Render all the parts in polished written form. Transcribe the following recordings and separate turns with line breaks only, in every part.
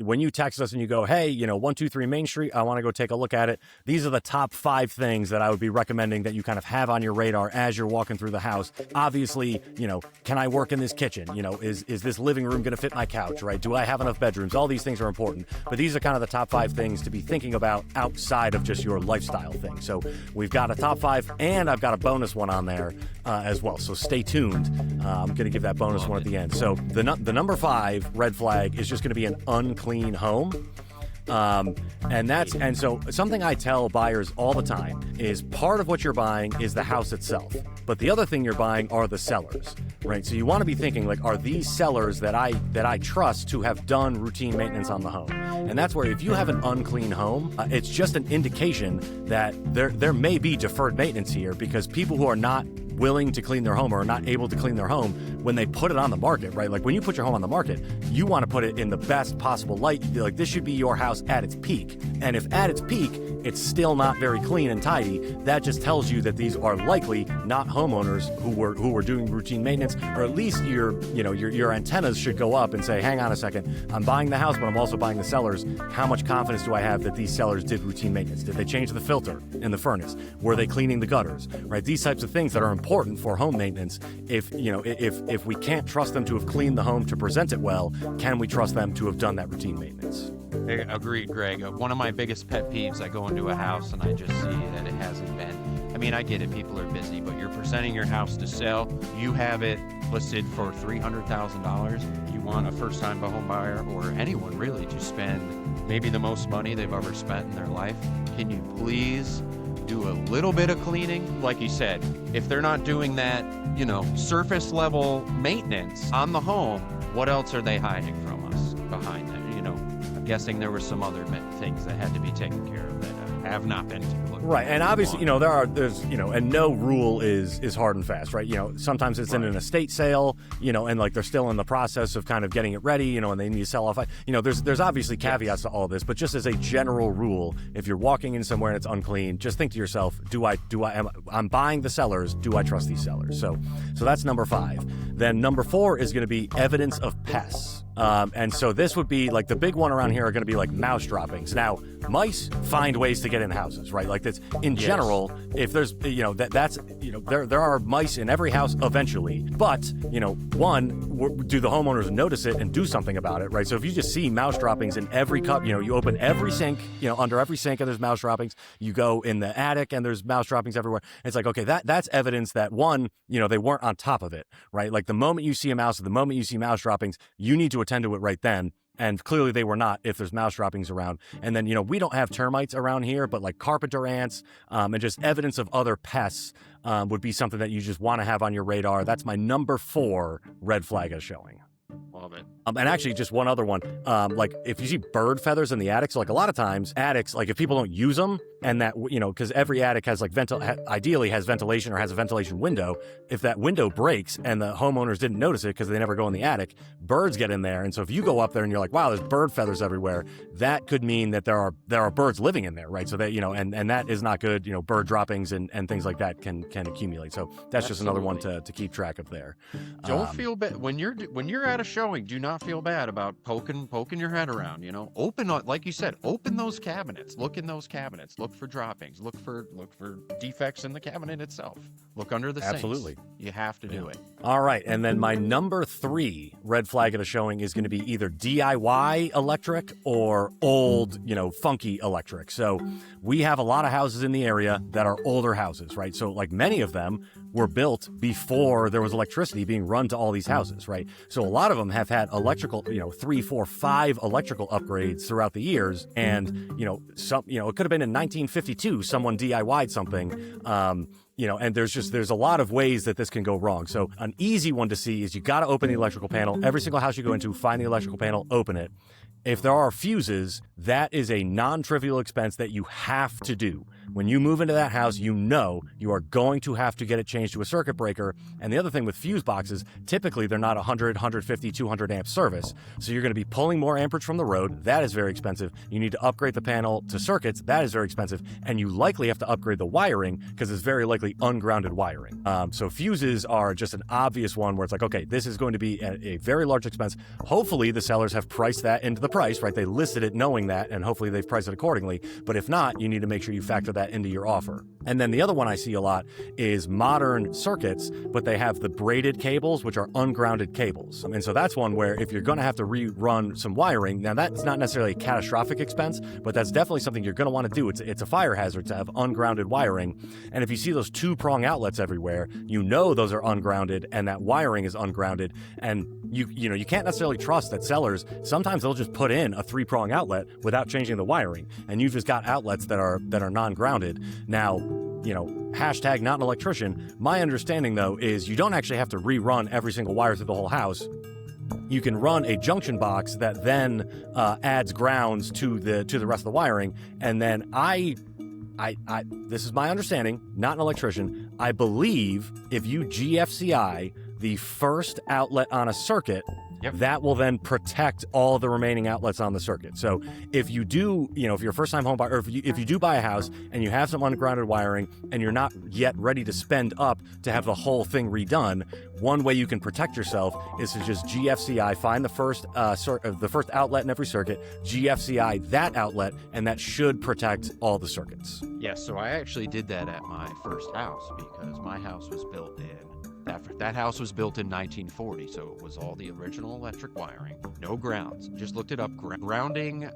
when you text us and you go, hey, 123 Main Street, I want to go take a look at it. These are the top 5 things that I would be recommending that you kind of have on your radar as you're walking through the house. Obviously, can I work in this kitchen? Is this living room going to fit my couch, right? Do I have enough bedrooms? All these things are important. But these are kind of the top 5 things to be thinking about outside of just your lifestyle thing. So we've got a top 5, and I've got a bonus one on there as well. So stay tuned. I'm going to give that bonus one at the end. So the number 5 red flag is just going to be an unclean home. And so something I tell buyers all the time is part of what you're buying is the house itself, but the other thing you're buying are the sellers, right? So you want to be thinking like, are these sellers that I trust to have done routine maintenance on the home? And that's where if you have an unclean home, it's just an indication that there may be deferred maintenance here, because people who are not willing to clean their home or are not able to clean their home, when they put it on the market, right? Like when you put your home on the market, you want to put it in the best possible light. Like this should be your house at its peak. And if at its peak, it's still not very clean and tidy, that just tells you that these are likely not homeowners who were doing routine maintenance, or at least your antennas should go up and say, hang on a second, I'm buying the house, but I'm also buying the sellers. How much confidence do I have that these sellers did routine maintenance? Did they change the filter in the furnace? Were they cleaning the gutters, right? These types of things that are important for home maintenance. If we can't trust them to have cleaned the home to present it well, can we trust them to have done that routine maintenance?
Agreed, Greg. One of my biggest pet peeves, I go into a house and I just see that it hasn't been. I mean, I get it, people are busy, but you're presenting your house to sell. You have it listed for $300,000. You want a first-time home buyer, or anyone really, to spend maybe the most money they've ever spent in their life. Can you please do a little bit of cleaning? Like you said, if they're not doing that, surface level maintenance on the home, what else are they hiding from us behind that? I'm guessing there were some other things that had to be taken care of that have not been taken.
Right, and obviously, and no rule is hard and fast, right? Sometimes it's in an estate sale, and like they're still in the process of kind of getting it ready, and they need to sell off. There's obviously caveats to all of this, but just as a general rule, if you're walking in somewhere and it's unclean, just think to yourself, I'm buying the sellers, do I trust these sellers? So that's number 5. Then number 4 is going to be evidence of pests. And so this would be like the big one around here are going to be like mouse droppings. Now, mice find ways to get in houses, right? Like that's in general, if there's, there are mice in every house eventually, but, do the homeowners notice it and do something about it, right? So if you just see mouse droppings in every cup, you open every sink, under every sink and there's mouse droppings, you go in the attic and there's mouse droppings everywhere. It's like, okay, that's evidence that they weren't on top of it, right? Like the moment you see a mouse, the moment you see mouse droppings, you need to attend to it right then. And clearly they were not if there's mouse droppings around. And then, we don't have termites around here, but like carpenter ants and just evidence of other pests would be something that you just want to have on your radar. That's my number 4 red flag is showing.
Love it.
And actually, just one other one. Like if you see bird feathers in the attic, so like a lot of times attics, like if people don't use them, and that, because every attic has like ideally has ventilation or has a ventilation window. If that window breaks and the homeowners didn't notice it because they never go in the attic, birds get in there. And so if you go up there and you're like, wow, there's bird feathers everywhere, that could mean that there are birds living in there, right? So that, and that is not good. Bird droppings and things like that can accumulate. So that's just another one to keep track of there.
Don't feel bad when you're at a showing. Do not feel bad about poking your head around. Open, like you said, open those cabinets. Look in those cabinets. Look for droppings. Look for defects in the cabinet itself. Look under the sinks.
Absolutely.
You have to do it.
All right, and then my number 3 red flag at a showing is going to be either DIY electric or old, funky electric. So we have a lot of houses in the area that are older houses, right? So like many of them were built before there was electricity being run to all these houses, right? So a lot of them have had electrical, 3, 4, 5 electrical upgrades throughout the years. And, it could have been in 1952, someone DIY'd something, and there's a lot of ways that this can go wrong. So an easy one to see is you got to open the electrical panel. Every single house you go into, find the electrical panel, open it. If there are fuses, that is a non-trivial expense that you have to do. When you move into that house, you are going to have to get it changed to a circuit breaker. And the other thing with fuse boxes, typically they're not 100, 150, 200 amp service. So you're going to be pulling more amperage from the road. That is very expensive. You need to upgrade the panel to circuits. That is very expensive. And you likely have to upgrade the wiring because it's very likely ungrounded wiring. So fuses are just an obvious one where it's like, okay, this is going to be a very large expense. Hopefully the sellers have priced that into the price, right? They listed it knowing that, and hopefully they've priced it accordingly. But if not, you need to make sure you factor that into your offer. And then the other one I see a lot is modern circuits, but they have the braided cables, which are ungrounded cables. And so that's one where if you're going to have to rerun some wiring, now that's not necessarily a catastrophic expense, but that's definitely something you're going to want to do. It's a fire hazard to have ungrounded wiring. And if you see those 2-prong outlets everywhere, you know those are ungrounded and that wiring is ungrounded. And you can't necessarily trust that sellers, sometimes they'll just put in a 3-prong outlet without changing the wiring. And you've just got outlets that are non-grounded. Now, hashtag not an electrician. My understanding, though, is you don't actually have to rerun every single wire through the whole house. You can run a junction box that then adds grounds to the rest of the wiring. And then I this is my understanding, not an electrician. I believe if you GFCI the first outlet on a circuit, that will then protect all the remaining outlets on the circuit. So if you do, if you're a first-time home buyer, or if you do buy a house and you have some ungrounded wiring and you're not yet ready to spend up to have the whole thing redone, one way you can protect yourself is to just GFCI, find the first outlet in every circuit, GFCI that outlet, and that should protect all the circuits.
Yes, so I actually did that at my first house because my house was built in that house was built in 1940, so it was all the original electric wiring, no grounds. Just looked it up. Grounding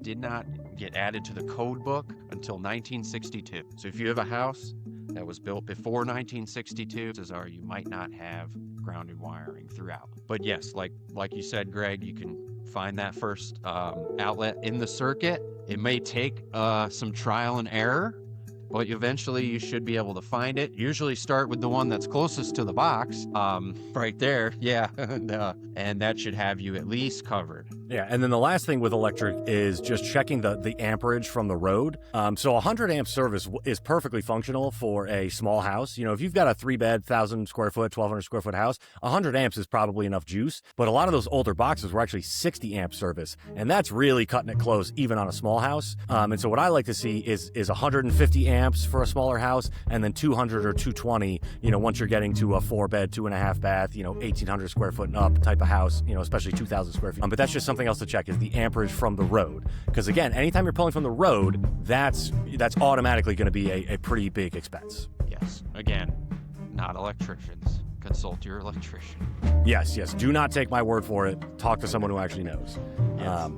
did not get added to the code book until 1962. So if you have a house that was built before 1962, you might not have grounded wiring throughout. But yes, like you said, Greg, you can find that first outlet in the circuit. It may take some trial and error, but eventually you should be able to find it. Usually start with the one that's closest to the box, right there, and that should have you at least covered.
Yeah, and then the last thing with electric is just checking the amperage from the road. So 100 amp service is perfectly functional for a small house. If you've got a 3-bed, 1,000 square foot, 1,200 square foot house, 100 amps is probably enough juice. But a lot of those older boxes were actually 60 amp service, and that's really cutting it close, even on a small house. And so what I like to see is 150 amps for a smaller house, and then 200 or 220, once you're getting to a 4-bed, 2.5 bath, 1,800 square foot and up type of house, especially 2,000 square feet. But that's just something else to check is the amperage from the road. Because again, anytime you're pulling from the road, that's automatically going to be a pretty big expense.
Yes. Again, not electricians. Consult your electrician.
Yes. Do not take my word for it. Talk to someone who actually knows.
Yes.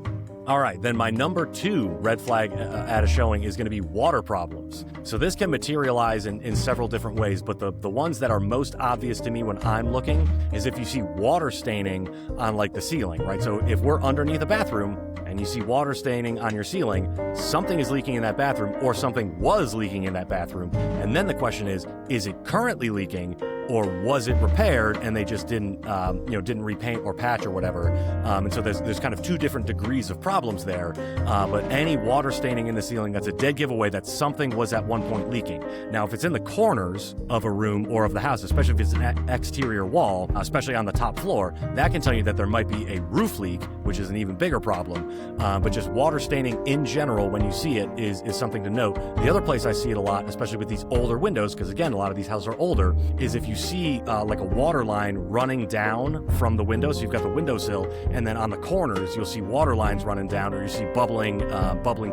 All right, then my number 2 red flag at a showing is going to be water problems. So this can materialize in several different ways, but the ones that are most obvious to me when I'm looking is if you see water staining on like the ceiling, right? So if we're underneath a bathroom and you see water staining on your ceiling, something is leaking in that bathroom or something was leaking in that bathroom. And then the question is it currently leaking? Or was it repaired and they just didn't repaint or patch or whatever? And so there's kind of 2 different degrees of problems there. But any water staining in the ceiling, that's a dead giveaway that something was at one point leaking. Now, if it's in the corners of a room or of the house, especially if it's an exterior wall, especially on the top floor, that can tell you that there might be a roof leak, which is an even bigger problem. But just water staining in general, when you see it, is something to note. The other place I see it a lot, especially with these older windows, because again, a lot of these houses are older, is if you see like a water line running down from the window. So you've got the windowsill, and then on the corners you'll see water lines running down, or you see bubbling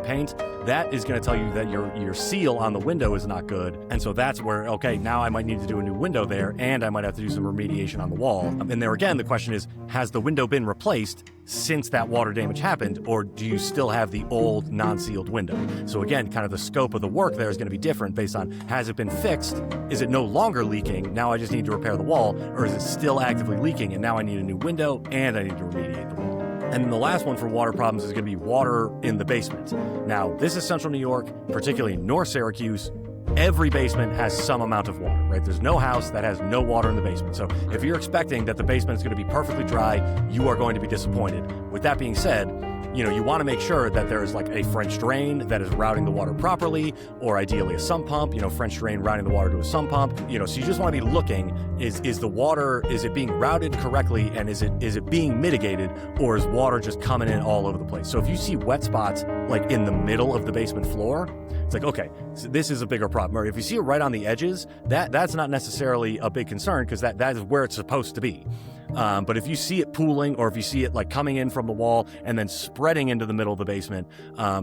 paint. That is going to tell you that your seal on the window is not good, and so that's where, okay, now I might need to do a new window there, and I might have to do some remediation on the wall. And there again, the question is, has the window been replaced since that water damage happened, or do you still have the old non-sealed window? So again, kind of the scope of the work there is going to be different based on, has it been fixed? Is it no longer leaking? Now I just need to repair the wall, or is it still actively leaking and now I need a new window and I need to remediate the wall? And then the last one for water problems is going to be water in the basement. Now, this is central New York, particularly North Syracuse. Every basement has some amount of water, right? There's no house that has no water in the basement. So if you're expecting that the basement is going to be perfectly dry, you are going to be disappointed. With that being said, you want to make sure that there is like a French drain that is routing the water properly, or ideally a sump pump, French drain routing the water to a sump pump, so you just want to be looking, is the water, is it being routed correctly, and is it being mitigated, or is water just coming in all over the place? So if you see wet spots like in the middle of the basement floor, it's like, okay, so this is a bigger problem. Or if you see it right on the edges, that's not necessarily a big concern, because that is where it's supposed to be. But if you see it pooling, or if you see it like coming in from the wall and then spreading into the middle of the basement,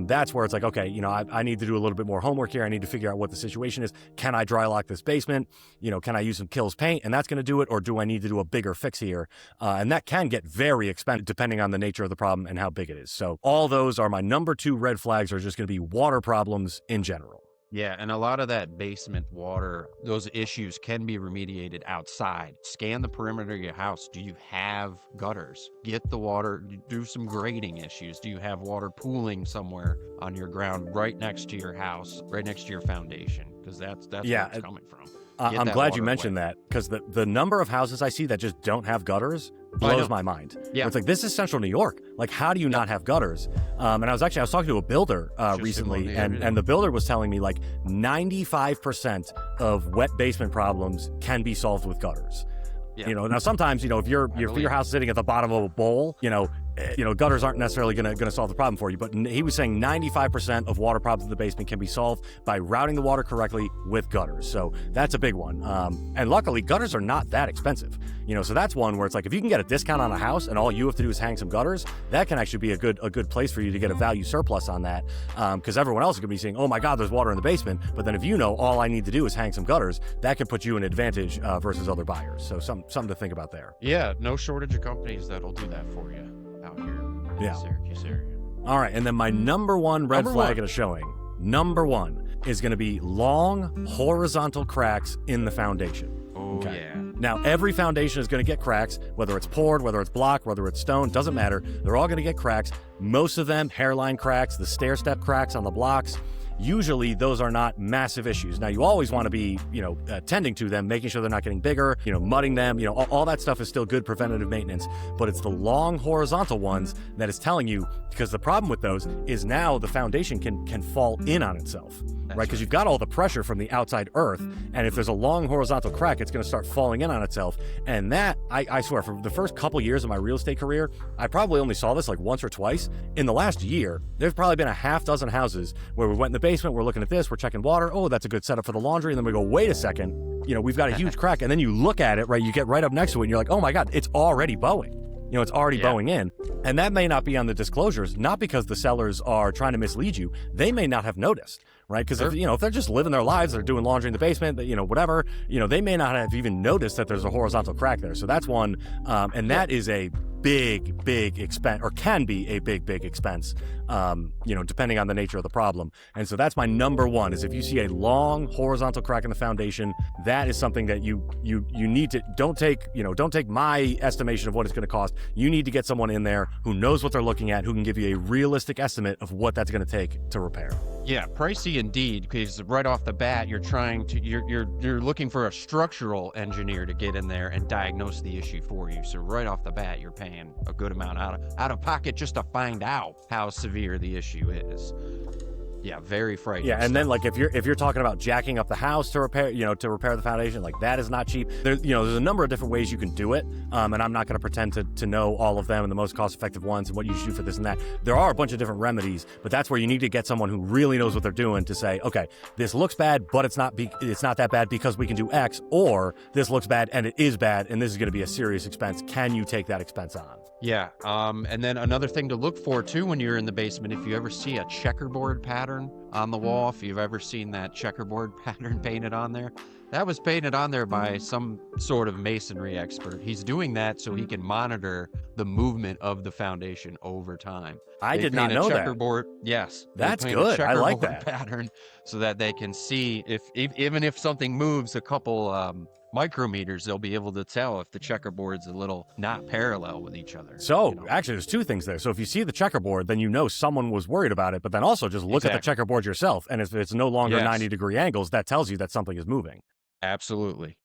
that's where it's like, okay, I need to do a little bit more homework here. I need to figure out what the situation is. Can I dry lock this basement? Can I use some Kills paint and that's going to do it? Or do I need to do a bigger fix here? And that can get very expensive depending on the nature of the problem and how big it is. So all those are my number 2 red flags, are just going to be water problems in general.
Yeah, and a lot of that basement water, those issues can be remediated outside. Scan the perimeter of your house. Do you have gutters? Get the water, do some grading issues. Do you have water pooling somewhere on your ground right next to your house, right next to your foundation? Because that's where it's coming from.
I'm glad you mentioned that, because the number of houses I see that just don't have gutters blows my mind.
Yeah.
It's like, this is central New York. Like, how do you not have gutters? And I was talking to a builder recently, and the builder was telling me like 95% of wet basement problems can be solved with gutters. Yeah. Now sometimes, if your house is sitting at the bottom of a bowl, gutters aren't necessarily going to solve the problem for you. But he was saying 95% of water problems in the basement can be solved by routing the water correctly with gutters. So that's a big one. And luckily, gutters are not that expensive. So that's one where it's like, if you can get a discount on a house and all you have to do is hang some gutters, that can actually be a good place for you to get a value surplus on that. Because everyone else is going to be saying, oh my God, there's water in the basement. But then if all I need to do is hang some gutters, that can put you in advantage versus other buyers. So something to think about there.
Yeah, no shortage of companies that'll do that for you out here in the Syracuse area.
All right, and then my number 1 red flag in a showing, number 1 is going to be long horizontal cracks in the foundation.
Oh, yeah.
Now, every foundation is going to get cracks, whether it's poured, whether it's block, whether it's stone, doesn't matter. They're all going to get cracks. Most of them, hairline cracks, the stair step cracks on the blocks. Usually those are not massive issues. Now, you always want to be, tending to them, making sure they're not getting bigger, mudding them, all that stuff is still good preventative maintenance. But it's the long horizontal ones that is telling you, because the problem with those is now the foundation can fall in on itself, right? Because you've got all the pressure from the outside earth, and if there's a long horizontal crack, it's going to start falling in on itself. And that, I swear, for the first couple years of my real estate career, I probably only saw this like once or twice. In the last year, there's probably been a half dozen houses where we went in the basement, we're looking at this, we're checking water, oh, that's a good setup for the laundry, and then we go, wait a second, we've got a huge crack, and then you look at it, right, you get right up next to it, and you're like, oh my God, it's already bowing. It's already bowing in. And that may not be on the disclosures, not because the sellers are trying to mislead you. They may not have noticed, right? Because if they're just living their lives, they're doing laundry in the basement, whatever, they may not have even noticed that there's a horizontal crack there. So that's one. And that is a big expense, or can be a big expense, depending on the nature of the problem. And so that's my number 1, is if you see a long horizontal crack in the foundation, that is something that you need to, don't take my estimation of what it's going to cost. You need to get someone in there who knows what they're looking at, who can give you a realistic estimate of what that's going to take to repair.
Yeah, pricey indeed, because right off the bat, you're looking for a structural engineer to get in there and diagnose the issue for you. So right off the bat, you're paying a good amount out of pocket just to find out how severe the issue is. Yeah, very frightening.
Yeah, and then like if you're talking about jacking up the house to repair, the foundation, like that is not cheap. There's a number of different ways you can do it, and I'm not going to pretend to know all of them and the most cost-effective ones and what you should do for this and that. There are a bunch of different remedies, but that's where you need to get someone who really knows what they're doing to say, okay, this looks bad, but it's not that bad because we can do X, or this looks bad and it is bad and this is going to be a serious expense. Can you take that expense on?
Yeah, and then another thing to look for too when you're in the basement, if you ever see a checkerboard pattern on the wall, if you've ever seen that checkerboard pattern painted on there, that was painted on there by some sort of masonry expert. He's doing that so he can monitor the movement of the foundation over time.
I did not know
checkerboard,
that.
Yes.
That's good. I like that
pattern so that they can see if even if something moves a couple micrometers, they'll be able to tell if the checkerboard's a little not parallel with each other.
So actually there's 2 things there. So if you see the checkerboard, then someone was worried about it, but then also just look at the checkerboard yourself. And if it's no longer 90-degree angles, that tells you that something is moving.
Absolutely.